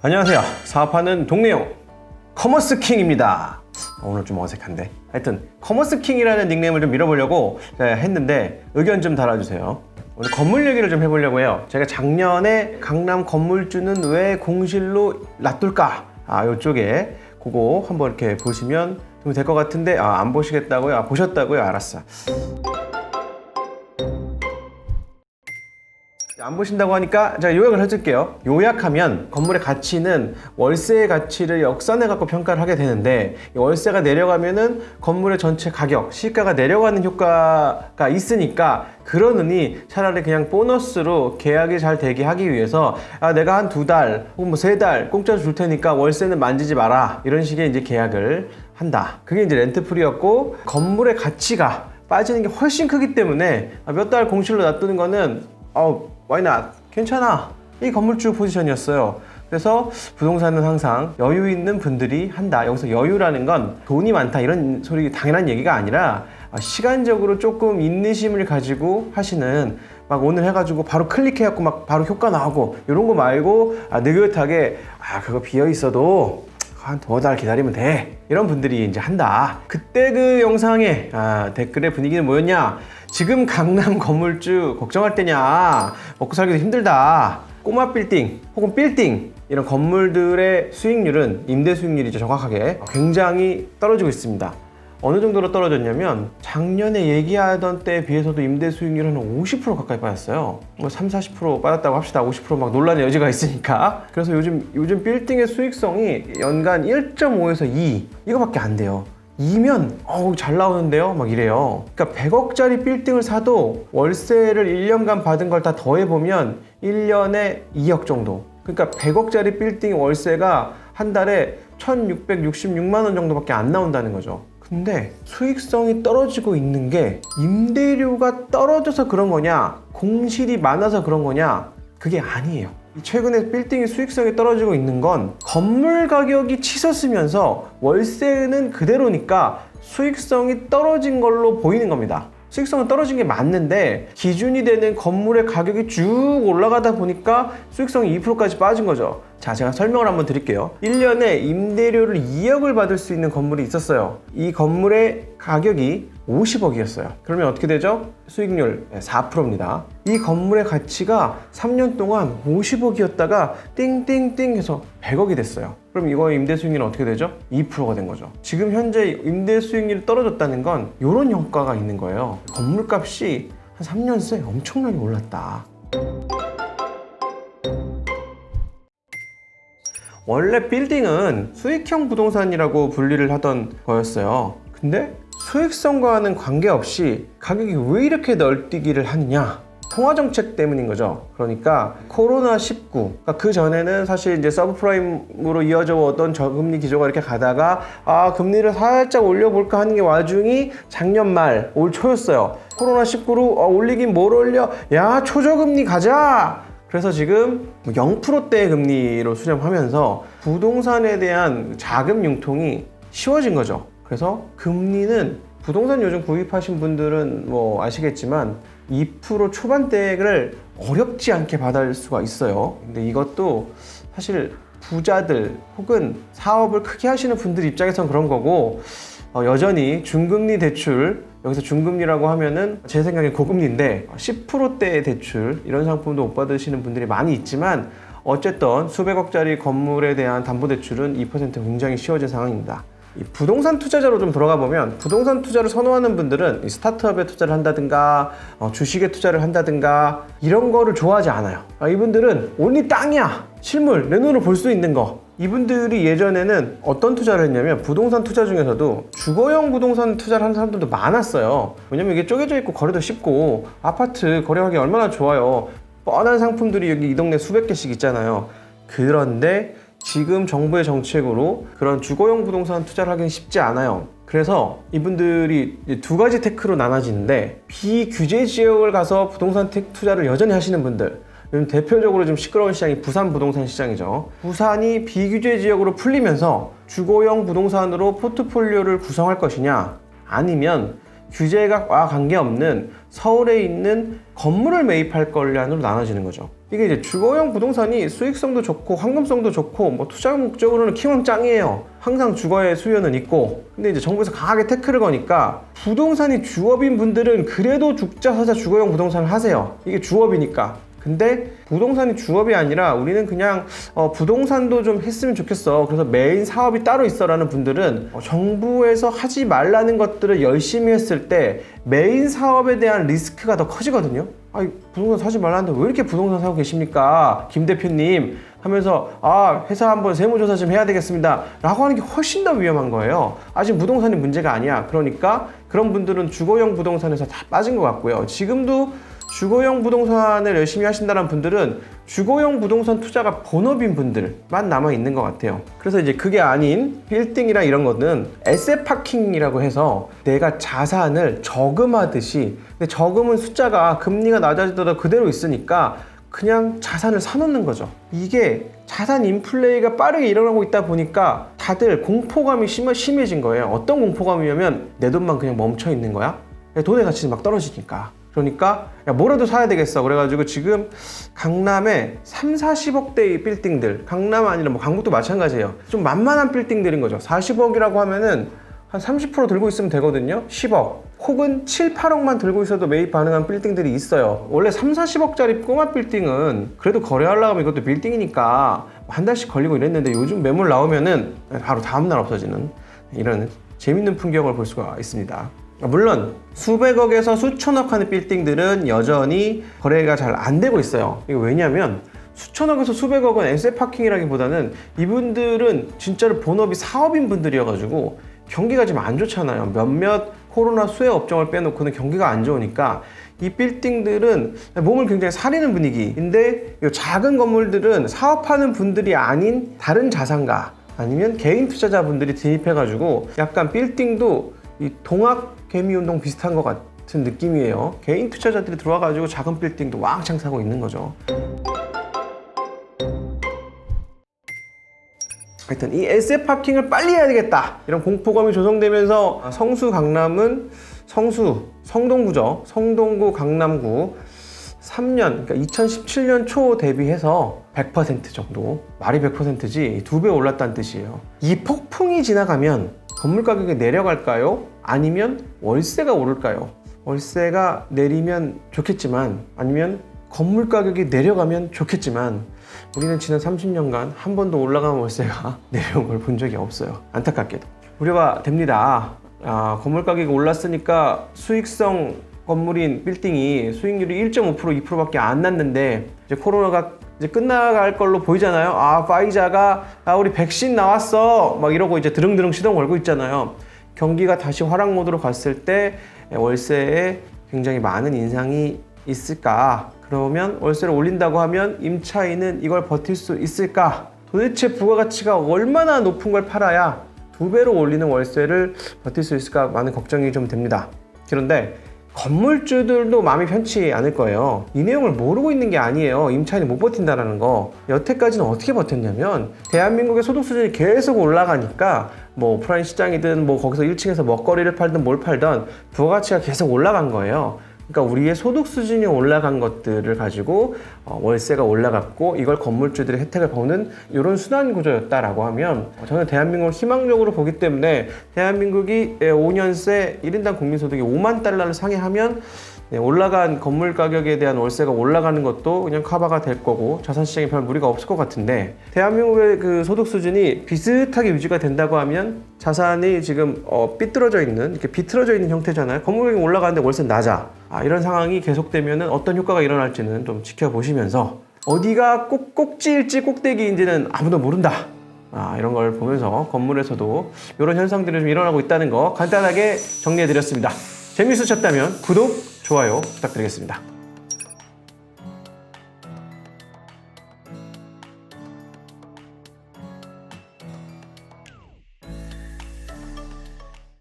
안녕하세요. 사업하는 동네용 커머스킹입니다. 오늘 좀 어색한데 하여튼 커머스킹이라는 닉네임을 좀 밀어보려고 했는데 의견 좀 달아주세요. 오늘 건물 얘기를 좀 해보려고 해요. 제가 작년에 강남 건물주는 왜 공실로 놔둘까? 요쪽에 그거 한번 이렇게 보시면 좀 될 것 같은데 안 보시겠다고요? 보셨다고요? 알았어. 안 보신다고 하니까 제가 요약을 해줄게요. 요약하면 건물의 가치는 월세의 가치를 역산해 갖고 평가를 하게 되는데, 월세가 내려가면은 건물의 전체 가격, 시가가 내려가는 효과가 있으니까, 그러느니 차라리 그냥 보너스로 계약이 잘 되게 하기 위해서 내가 한 2달 혹은 뭐 3달 공짜로 줄 테니까 월세는 만지지 마라, 이런 식의 이제 계약을 한다. 그게 이제 렌트풀이였고, 건물의 가치가 빠지는 게 훨씬 크기 때문에 몇 달 공실로 놔두는 거는 why not? 괜찮아. 이 건물주 포지션이었어요. 그래서 부동산은 항상 여유 있는 분들이 한다. 여기서 여유라는 건 돈이 많다 이런 소리 당연한 얘기가 아니라 시간적으로 조금 인내심을 가지고 하시는, 막 오늘 해가지고 바로 클릭해갖고 막 바로 효과 나오고 이런 거 말고 느긋하게 그거 비어 있어도 한 2달 기다리면 돼, 이런 분들이 이제 한다. 그때 그 영상에 댓글의 분위기는 뭐였냐? 지금 강남 건물주 걱정할 때냐? 먹고 살기도 힘들다. 꼬마 빌딩 혹은 빌딩 이런 건물들의 수익률은, 임대 수익률이죠, 정확하게 굉장히 떨어지고 있습니다. 어느 정도로 떨어졌냐면 작년에 얘기하던 때에 비해서도 임대 수익률은 한 50% 가까이 빠졌어요. 뭐 30-40% 빠졌다고 합시다. 50% 막 논란의 여지가 있으니까. 그래서 요즘 빌딩의 수익성이 연간 1.5에서 2 이거밖에 안 돼요. 2면 잘 나오는데요? 막 이래요. 그러니까 100억짜리 빌딩을 사도 월세를 1년간 받은 걸 다 더해보면 1년에 2억 정도. 그러니까 100억짜리 빌딩 월세가 한 달에 1,666만 원 정도밖에 안 나온다는 거죠. 근데 수익성이 떨어지고 있는 게 임대료가 떨어져서 그런 거냐, 공실이 많아서 그런 거냐, 그게 아니에요. 최근에 빌딩의 수익성이 떨어지고 있는 건 건물 가격이 치솟으면서 월세는 그대로니까 수익성이 떨어진 걸로 보이는 겁니다. 수익성은 떨어진 게 맞는데 기준이 되는 건물의 가격이 쭉 올라가다 보니까 수익성이 2%까지 빠진 거죠. 자, 제가 설명을 한번 드릴게요. 1년에 임대료를 2억을 받을 수 있는 건물이 있었어요. 이 건물의 가격이 50억이었어요. 그러면 어떻게 되죠? 수익률 4%입니다. 이 건물의 가치가 3년 동안 50억이었다가 띵띵띵 해서 100억이 됐어요. 그럼 이거의 임대 수익률은 어떻게 되죠? 2%가 된 거죠. 지금 현재 임대 수익률이 떨어졌다는 건 이런 효과가 있는 거예요. 건물값이 한 3년 새 엄청나게 올랐다. 원래 빌딩은 수익형 부동산이라고 분리를 하던 거였어요. 근데 수익성과는 관계없이 가격이 왜 이렇게 널뛰기를 하느냐? 통화정책 때문인 거죠. 그러니까 코로나19, 그러니까 그 전에는 사실 이제 서브프라임으로 이어져 오던 저금리 기조가 이렇게 가다가 금리를 살짝 올려볼까 하는 게 와중이 작년 말, 올 초였어요. 코로나19로 올리긴 뭘 올려? 야, 초저금리 가자! 그래서 지금 0%대의 금리로 수렴하면서 부동산에 대한 자금 융통이 쉬워진 거죠. 그래서 금리는 부동산 요즘 구입하신 분들은 뭐 아시겠지만 2% 초반대를 어렵지 않게 받을 수가 있어요. 근데 이것도 사실 부자들 혹은 사업을 크게 하시는 분들 입장에선 그런 거고, 여전히 중금리 대출, 여기서 중금리라고 하면은 제 생각에 고금리인데 10%대의 대출, 이런 상품도 못 받으시는 분들이 많이 있지만 어쨌든 수백억짜리 건물에 대한 담보대출은 2% 굉장히 쉬워진 상황입니다. 이 부동산 투자자로 좀 들어가 보면, 부동산 투자를 선호하는 분들은 이 스타트업에 투자를 한다든가 주식에 투자를 한다든가 이런 거를 좋아하지 않아요. 이분들은 온리 땅이야, 실물 내 눈으로 볼 수 있는 거. 이분들이 예전에는 어떤 투자를 했냐면 부동산 투자 중에서도 주거용 부동산 투자를 하는 사람들도 많았어요. 왜냐면 이게 쪼개져 있고 거래도 쉽고 아파트 거래하기 얼마나 좋아요. 뻔한 상품들이 여기 이 동네 수백 개씩 있잖아요. 그런데 지금 정부의 정책으로 그런 주거용 부동산 투자를 하기는 쉽지 않아요. 그래서 이분들이 2가지 테크로 나눠지는데, 비규제 지역을 가서 부동산 투자를 여전히 하시는 분들, 대표적으로 좀 시끄러운 시장이 부산 부동산 시장이죠. 부산이 비규제 지역으로 풀리면서 주거용 부동산으로 포트폴리오를 구성할 것이냐, 아니면 규제가 관계없는 서울에 있는 건물을 매입할 거냐로 나눠지는 거죠. 이게 이제 주거용 부동산이 수익성도 좋고 황금성도 좋고 뭐 투자 목적으로는 키우면 짱이에요. 항상 주거의 수요는 있고. 근데 이제 정부에서 강하게 태클을 거니까 부동산이 주업인 분들은 그래도 죽자 사자 주거용 부동산을 하세요. 이게 주업이니까. 근데 부동산이 주업이 아니라 우리는 그냥 부동산도 좀 했으면 좋겠어. 그래서 메인 사업이 따로 있어라는 분들은 정부에서 하지 말라는 것들을 열심히 했을 때 메인 사업에 대한 리스크가 더 커지거든요. 아니, 부동산 사지 말라는데 왜 이렇게 부동산 사고 계십니까? 김 대표님 하면서 회사 한번 세무조사 좀 해야 되겠습니다 라고 하는 게 훨씬 더 위험한 거예요. 아직 부동산이 문제가 아니야. 그러니까 그런 분들은 주거용 부동산에서 다 빠진 것 같고요. 지금도 주거용 부동산을 열심히 하신다는 분들은 주거용 부동산 투자가 본업인 분들만 남아 있는 것 같아요. 그래서 이제 그게 아닌 빌딩이나 이런 거는 에셋 파킹이라고 해서 내가 자산을 저금하듯이, 근데 저금은 숫자가 금리가 낮아지더라도 그대로 있으니까 그냥 자산을 사놓는 거죠. 이게 자산 인플레이가 빠르게 일어나고 있다 보니까 다들 공포감이 심해진 거예요. 어떤 공포감이냐면 내 돈만 그냥 멈춰 있는 거야. 돈의 가치는 막 떨어지니까. 그러니까 야, 뭐라도 사야 되겠어. 그래가지고 지금 강남에 3, 40억대의 빌딩들, 강남 아니라 뭐 강북도 마찬가지예요. 좀 만만한 빌딩들인 거죠. 40억이라고 하면은 한 30% 들고 있으면 되거든요. 10억 혹은 7, 8억만 들고 있어도 매입 가능한 빌딩들이 있어요. 원래 3, 40억짜리 꼬마 빌딩은 그래도 거래하려고 하면 이것도 빌딩이니까 한 달씩 걸리고 이랬는데 요즘 매물 나오면은 바로 다음날 없어지는 이런 재밌는 풍경을 볼 수가 있습니다. 물론 수백억에서 수천억 하는 빌딩들은 여전히 거래가 잘 안 되고 있어요. 이거 왜냐면 수천억에서 수백억은 에셋 파킹이라기보다는 이분들은 진짜로 본업이 사업인 분들이어가지고 경기가 지금 안 좋잖아요. 몇몇 코로나 수혜 업종을 빼놓고는 경기가 안 좋으니까 이 빌딩들은 몸을 굉장히 사리는 분위기인데, 이 작은 건물들은 사업하는 분들이 아닌 다른 자산가 아니면 개인 투자자분들이 진입해가지고 약간 빌딩도 이 동학 개미운동 비슷한 것 같은 느낌이에요. 개인 투자자들이 들어와가지고 작은 빌딩도 왕창 사고 있는 거죠. 하여튼 이 에셋 파킹을 빨리 해야 되겠다 이런 공포감이 조성되면서 성수 강남은 성동구죠. 성동구 강남구 3년, 그러니까 2017년 초 대비해서 100% 정도, 말이 100%지 2배 올랐다는 뜻이에요. 이 폭풍이 지나가면 건물 가격이 내려갈까요? 아니면 월세가 오를까요? 월세가 내리면 좋겠지만, 아니면 건물 가격이 내려가면 좋겠지만, 우리는 지난 30년간 한 번도 올라간 월세가 내려온 걸 본 적이 없어요. 안타깝게도. 우려가 됩니다. 건물 가격이 올랐으니까 수익성 건물인 빌딩이 수익률이 1.5%, 2%밖에 안 났는데 이제 코로나가 이제 끝나갈 걸로 보이잖아요. 파이자가 우리 백신 나왔어 막 이러고 이제 드릉드릉 시동 걸고 있잖아요. 경기가 다시 화락 모드로 갔을 때 월세에 굉장히 많은 인상이 있을까? 그러면 월세를 올린다고 하면 임차인은 이걸 버틸 수 있을까? 도대체 부가가치가 얼마나 높은 걸 팔아야 2배로 올리는 월세를 버틸 수 있을까? 많은 걱정이 좀 됩니다. 그런데 건물주들도 마음이 편치 않을 거예요. 이 내용을 모르고 있는 게 아니에요. 임차인이 못 버틴다는 거. 여태까지는 어떻게 버텼냐면 대한민국의 소득 수준이 계속 올라가니까 뭐 오프라인 시장이든 뭐 거기서 1층에서 먹거리를 팔든 뭘 팔든 부가가치가 계속 올라간 거예요. 그러니까 우리의 소득 수준이 올라간 것들을 가지고 월세가 올라갔고 이걸 건물주들이 혜택을 보는 이런 순환 구조였다라고 하면 저는 대한민국을 희망적으로 보기 때문에 대한민국이 5년새 1인당 국민소득이 5만 달러를 상회하면 올라간 건물 가격에 대한 월세가 올라가는 것도 그냥 커버가 될 거고 자산시장에 별 무리가 없을 것 같은데, 대한민국의 그 소득 수준이 비슷하게 유지가 된다고 하면 자산이 지금 삐뚤어져 있는, 이렇게 비틀어져 있는 형태잖아요. 건물 가격이 올라가는데 월세는 낮아. 이런 상황이 계속되면 어떤 효과가 일어날지는 좀 지켜보시면서, 어디가 꼭꼭지일지 꼭대기인지는 아무도 모른다. 이런 걸 보면서 건물에서도 이런 현상들이 좀 일어나고 있다는 거 간단하게 정리해드렸습니다. 재밌으셨다면 구독, 좋아요 부탁드리겠습니다.